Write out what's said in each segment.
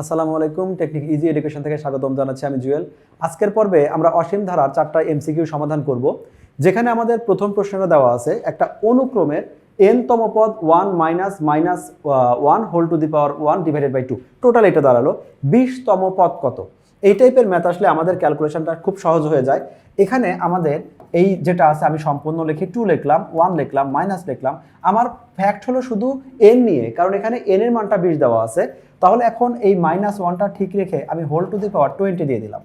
আসসালামু আলাইকুম, technique easy education থেকে স্বাগতম জানাচ্ছি। আমি জুয়েল। আজকের পর্বে আমরা অসীম ধারার 4টা এমসিকিউ সমাধান করব, যেখানে আমাদের প্রথম প্রশ্নটা দেওয়া আছে একটা অনুক্রমের n তম পদ 1 minus minus 1 whole to the power 1 divided by 2, total এটা দাঁড়ালো 20তম পদ কত। এই টাইপের ম্যাথ আসলে আমাদের ক্যালকুলেশনটা খুব সহজ হয়ে যায়। এখানে আমাদের এই যেটা আছে আমি সম্পূর্ণ লিখি 2 লিখলাম, 1 লিখলাম, মাইনাস লিখলাম। আমার ফ্যাক্ট হলো শুধু n নিয়ে, কারণ এখানে n এর মানটা 20 দেওয়া আছে। তাহলে এখন এই -1টা ঠিক রেখে আমি হোল টু দি পাওয়ার 20 দিয়ে দিলাম।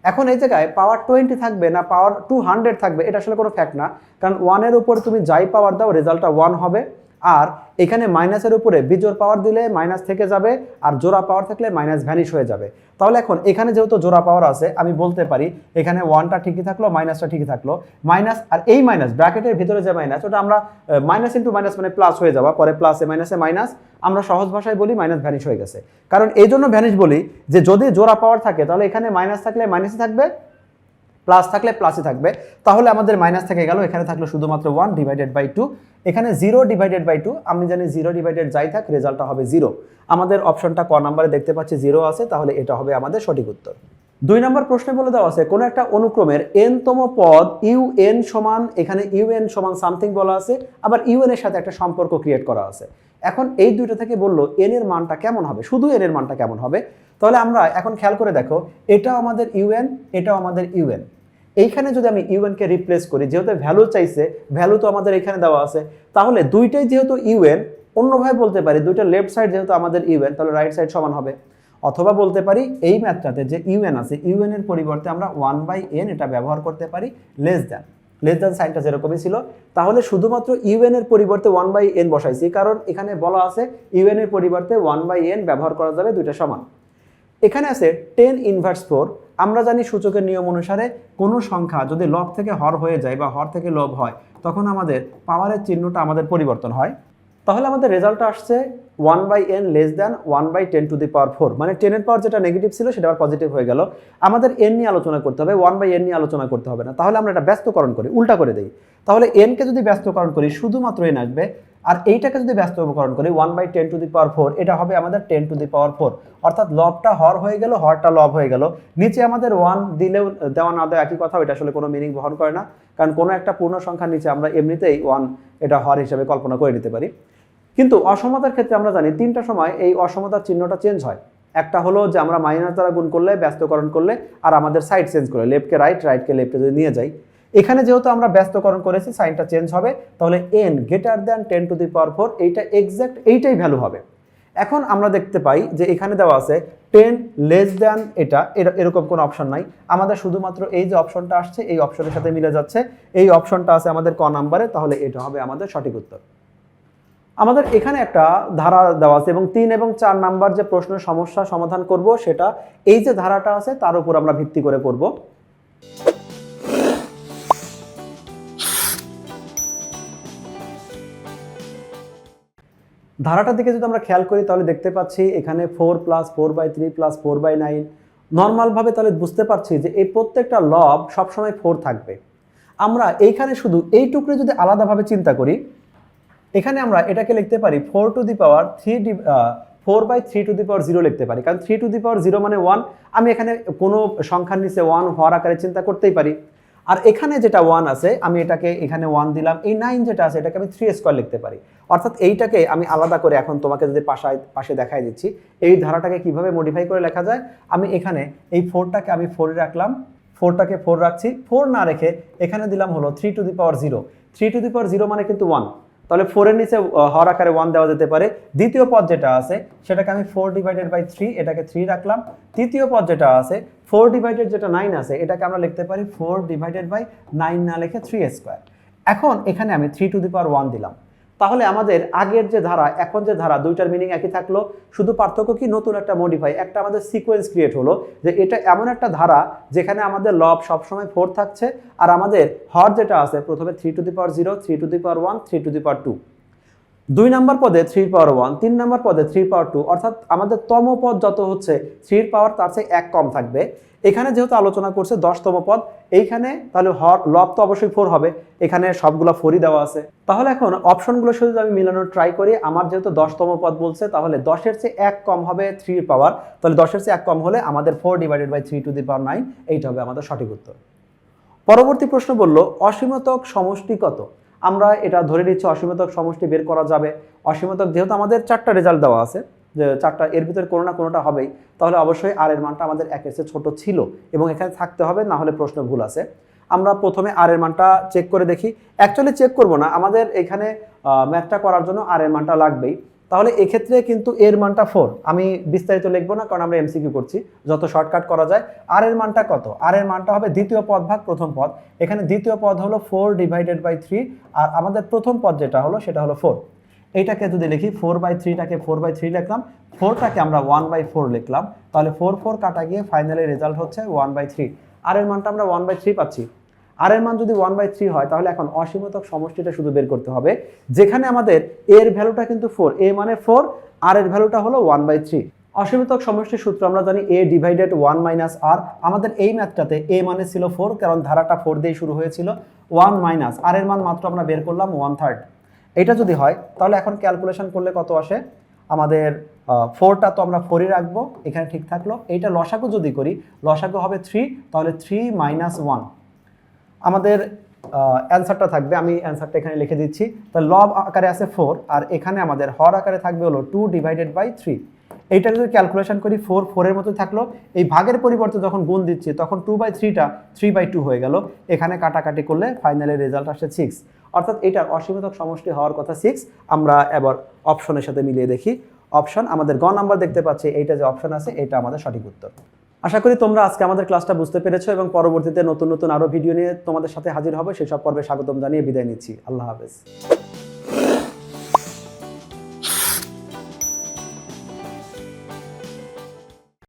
এখন এই জায়গায় পাওয়ার 20 থাকবে না পাওয়ার 200 থাকবে, এটা আসলে কোনো ফ্যাক্ট না, কারণ 1 এর উপরে তুমি যাই পাওয়ার দাও রেজাল্টটা 1 হবে। আর এখানে মাইনাসের উপরে বিজোড় পাওয়ার দিলে মাইনাস থেকে যাবে, আর জোড়া পাওয়ার থাকলে মাইনাস ভ্যানিশ হয়ে যাবে। তাহলে এখন এখানে যেহেতু জোড়া পাওয়ার আছে, আমি বলতে পারি এখানে 1টা ঠিকই থাকলো, মাইনাসটা ঠিকই থাকলো। মাইনাস আর এই মাইনাস ব্র্যাকেটের ভিতরে যে মাইনাস, ওটা আমরা মাইনাস ইন্টু মাইনাস মানে প্লাস হয়ে যাওয়া, পরে প্লাসে মাইনাসে মাইনাস, আমরা সহজ ভাষায় বলি মাইনাস ভ্যানিশ হয়ে গেছে। কারণ এই জন্য ভ্যানিশ বলি যে যদি জোড়া পাওয়ার থাকে তাহলে এখানে মাইনাস থাকলে মাইনাসই থাকবে, প্লাস থাকলে প্লাসই থাকবে। তাহলে আমাদের মাইনাস থেকে গেল, এখানে থাকলো শুধুমাত্র 1 ডিভাইডেড বাই 2, এখানে 0 ডিভাইডেড বাই 2, আমি জানি 0 ডিভাইডেড যাই থাক রেজাল্টটা হবে 0। আমাদের অপশনটা ক নাম্বারে দেখতে পাচ্ছি 0 আছে, তাহলে এটা হবে আমাদের সঠিক উত্তর। 2 নম্বর প্রশ্নে বলে দেওয়া আছে কোনো একটা অনুক্রমের n তম পদ un সমান, এখানে un সমান সামথিং বলা আছে, আবার un এর সাথে একটা সম্পর্ক ক্রিয়েট করা আছে। এখন এই দুইটা থেকে বললো n এর মানটা কেমন হবে, শুধু n এর মানটা কেমন হবে। তাহলে আমরা এখন খেয়াল করে দেখো, এটাও আমাদের un, এটাও আমাদের un। এইখানে যদি আমি un কে রিপ্লেস করি, যেহেতু ভ্যালু চাইছে, ভ্যালু তো আমাদের এখানে দেওয়া আছে, তাহলে দুইটাই যেহেতু un, অন্যভাবে বলতে পারি দুইটা লেফট সাইড যেহেতু আমাদের un, তাহলে রাইট সাইড সমান হবে। অথবা বলতে পারি এই ম্যাথটাতে যে un আছে, un এর পরিবর্তে আমরা 1/n এটা ব্যবহার করতে পারি, লেস দ্যান সাইনটা যেরকমই ছিল। তাহলে শুধুমাত্র un এর পরিবর্তে 1/n বসাইছি, কারণ এখানে বলা আছে un এর পরিবর্তে 1/n ব্যবহার করা যাবে, দুইটা সমান। এখানে আছে 10 ইনভার্স 4। আমরা জানি সূচকের নিয়ম অনুসারে কোনো সংখ্যা যদি লব থেকে হর হয়ে যায় বা হর থেকে লব হয়, তখন আমাদের পাওয়ারের চিহ্নটা আমাদের পরিবর্তন হয়। তাহলে আমাদের রেজাল্টটা আসছে 1/n less than 1/10 to the power 4, মানে 10 এর পাওয়ার যেটা নেগেটিভ ছিল সেটা আবার পজিটিভ হয়ে গেল। আমাদের n নিয়ে আলোচনা করতে হবে, 1/n নিয়ে আলোচনা করতে হবে না। তাহলে আমরা এটা ব্যস্তকরণ করি, উল্টা করে দেই। তাহলে n কে যদি ব্যস্তকরণ করি শুধুমাত্র n আসবে, আর এইটাকে যদি ব্যস্তকরণ করি 1/10 টু দি পাওয়ার 4, এটা হবে আমাদের 10 টু দি পাওয়ার 4, অর্থাৎ লবটা হর হয়ে গেল, হরটা লব হয়ে গেল। নিচে আমাদের 1 দিলেও দেওয়া না দেওয়া একই কথা, এটা আসলে কোনো মিনিং বহন করে না, কারণ কোনো একটা পূর্ণ সংখ্যার নিচে আমরা এমনিতেই 1 এটা হর হিসেবে কল্পনা করে নিতে পারি। কিন্তু অসমতার ক্ষেত্রে আমরা জানি 3টা সময় এই অসমতার চিহ্নটা চেঞ্জ হয়। একটা হলো যে আমরা মাইনাস দ্বারা গুণ করলে, ব্যস্তকরণ করলে, আর আমাদের সাইড চেঞ্জ করলে, লেফটকে রাইট, রাইটকে লেফটে যদি নিয়ে যাই। এখানে যেহেতু আমরা ব্যস্তকরণ করেছি, সাইনটা চেঞ্জ হবে, তাহলে n greater than 10 to the power 4, এইটা এক্স্যাক্ট এইটাই ভ্যালু হবে। এখন আমরা দেখতে পাই যে এখানে দেওয়া আছে 10 লেস দ্যান, এটা এরকম কোনো অপশন নাই, আমাদের শুধুমাত্র এই যে অপশনটা আসছে এই অপশনের সাথে মিলে যাচ্ছে, এই অপশনটা আছে আমাদের ক নাম্বারে, তাহলে এটা হবে আমাদের সঠিক উত্তর। আমাদের এখানে একটা ধারা দেওয়া আছে এবং 3 এবং 4 নাম্বার যে প্রশ্নের সমস্যা সমাধান করব, সেটা এই যে ধারাটা আছে তার উপর আমরা ভিত্তি করে করব। ধারাটার দিকে যদি আমরা খেয়াল করি তাহলে দেখতে পাচ্ছি এখানে 4 প্লাস 4/3 প্লাস 4/9। নর্মালভাবে তাহলে বুঝতে পারছি যে এই প্রত্যেকটা লব সবসময় 4 থাকবে। আমরা এইখানে শুধু এই টুকরে যদি আলাদাভাবে চিন্তা করি, এখানে আমরা এটাকে লিখতে পারি 4 two the power 4/3 two the power 0 লিখতে পারি, কারণ 3 টু দি পাওয়ার 0 মানে 1। আমি এখানে কোনো সংখ্যার নিচে 1 হওয়ার আকারে চিন্তা করতেই পারি। আর এখানে যেটা 1 আছে, আমি এটাকে এখানে 1 দিলাম। এই 9 যেটা আছে এটাকে আমি 3 স্কোয়ার লিখতে পারি। অর্থাৎ এইটাকে আমি আলাদা করে এখন তোমাকে যদি পাশে দেখাই দিচ্ছি, এই ধারাটাকে কিভাবে মডিফাই করে লেখা যায়। আমি এখানে এই 4টাকে আমি 4 রাখলাম, 4টাকে 4 রাখছি, 4 না রেখে এখানে দিলাম হলো 3 to the power 0। 3 to the power 0 মানে কিন্তু 1, তাহলে 4 এর নিচে হর আকারে 1 দেওয়া যেতে পারে। দ্বিতীয় পদ যেটা আছে সেটাকে আমি 4 ডিভাইডেড বাই 3, এটাকে 3 রাখলাম। তৃতীয় পদ যেটা আছে 4 ডিভাইডেড যেটা 9 আছে, এটাকে আমরা লিখতে পারি 4 ডিভাইডেড বাই 9 না লিখে 3 স্কোয়ার। এখন এখানে আমি 3 টু দি পাওয়ার 1 দিলাম। তাহলে আমাদের আগের যে ধারা এখন যে ধারা, দুইটার মিনিং একই থাকলো, শুধু পার্থক্য কি, নতুন একটা মডিফাই, একটা আমাদের সিকোয়েন্স ক্রিয়েট হলো, যে এটা এমন একটা ধারা যেখানে আমাদের লব সবসময় 4 থাকছে, আর আমাদের হর যেটা আছে প্রথমে 3 to the power 0, 3 to the power 1, 3 to the power 2, 2 number পদে 3 পাওয়ার 1, 3 নম্বর পদে 3 পাওয়ার 2, অর্থাৎ আমাদের তম পদ যত হচ্ছে 3 পাওয়ার তার চেয়ে 1 কম থাকবে। এখানে যেহেতু আলোচনা করছে 10তম পদ, এইখানে তাহলে লব তো অবশ্যই 4 হবে, এখানে সবগুলো 4ই দেওয়া আছে। তাহলে এখন অপশনগুলো শুধু আমি মিলানোর ট্রাই করি। আমার যেহেতু 10তম পদ বলছে, তাহলে 10-এর চেয়ে 1 কম হবে 3 পাওয়ার, তাহলে 10-এর চেয়ে 1 কম হলে আমাদের 4/3 এইটা হবে আমাদের সঠিক উত্তর। পরবর্তী প্রশ্ন বলল অসীমতক সমষ্টি কত। আমরা এটা ধরে নিচ্ছি অসীমতক সমষ্টি বের করা যাবে। অসীমতক যেহেতু আমাদের 4টা রেজাল্ট দেওয়া আছে, যে 4টা এর ভিতরে কোনো না কোনোটা হবেই, তাহলে অবশ্যই আর এর মানটা আমাদের 1-এর চেয়ে ছোট ছিল এবং এখানে থাকতে হবে, না হলে প্রশ্ন ভুল আছে। আমরা প্রথমে আর এর মানটা চেক করে দেখি। অ্যাকচুয়ালি চেক করব না, আমাদের এখানে ম্যাথটা করার জন্য আর এর মানটা লাগবেই। তাহলে এক্ষেত্রে কিন্তু এর মানটা 4, আমি বিস্তারিত লিখবো না কারণ আমরা এমসিকিউ করছি, যত শর্টকাট করা যায়। আর এর মানটা কত? আর এর মানটা হবে দ্বিতীয় পদ ভাগ প্রথম পদ। এখানে দ্বিতীয় পদ হলো 4/3 আর আমাদের প্রথম পদ যেটা হলো সেটা হলো 4। এইটাকে যদি লিখি 4/3টাকে 4/3 লিখলাম, 4টাকে আমরা 1/4 লিখলাম, তাহলে 4 কাটা গিয়ে ফাইনালি রেজাল্ট হচ্ছে 1/3। আর এর মানটা আমরা 1/3 পাচ্ছি। আর এর মান যদি 1/3 হয়, তাহলে এখন অসীমতক সমষ্টিটা শুধু বের করতে হবে, যেখানে আমাদের এর ভ্যালুটা কিন্তু 4, এ মানে 4, আর এর ভ্যালুটা হলো 1/3। অসীমতক সমষ্টির সূত্র আমরা জানি a/1 - r। আমাদের এই ম্যাথটাতে a মানে ছিল 4, কারণ ধারাটা 4 দিয়ে শুরু হয়েছিল। 1 মাইনাস আর এর মান মাত্র আমরা বের করলাম 1/3। এটা যদি হয় তাহলে এখন ক্যালকুলেশন করলে কত আসে? আমাদের 4টা তো আমরা 4ই রাখবো, এখানে ঠিক থাকলো। এইটা লসাগু যদি করি, লসাগু হবে 3, তাহলে 3 - 1 আমাদের অ্যান্সারটা থাকবে। আমি অ্যান্সারটা এখানে লিখে দিচ্ছি। তাহলে লব আকারে আছে 4, আর এখানে আমাদের হর আকারে থাকবে হলো 2/3। এইটা যদি ক্যালকুলেশন করি 4 এর মতো থাকলো। এই ভাগের পরিবর্তে যখন গুণ দিচ্ছি তখন 2/3টা 3/2 হয়ে গেল। এখানে কাটাকাটি করলে ফাইনালি রেজাল্ট আসে 6। অর্থাৎ এটার অসীমতক সমষ্টি হওয়ার কথা 6। আমরা এবার অপশনের সাথে মিলিয়ে দেখি। অপশন আমাদের গ নাম্বার দেখতে পাচ্ছি, এইটা যে অপশন আছে এটা আমাদের সঠিক উত্তর। আশা করি তোমরা আজকে আমাদের ক্লাসটা বুঝতে পেরেছো এবং পরবর্তীতে নতুন নতুন আরো ভিডিও নিয়ে তোমাদের সাথে হাজির হবে। সেসব পর্বে স্বাগতম জানিয়ে বিদায় নিচ্ছি। আল্লাহ হাফেজ।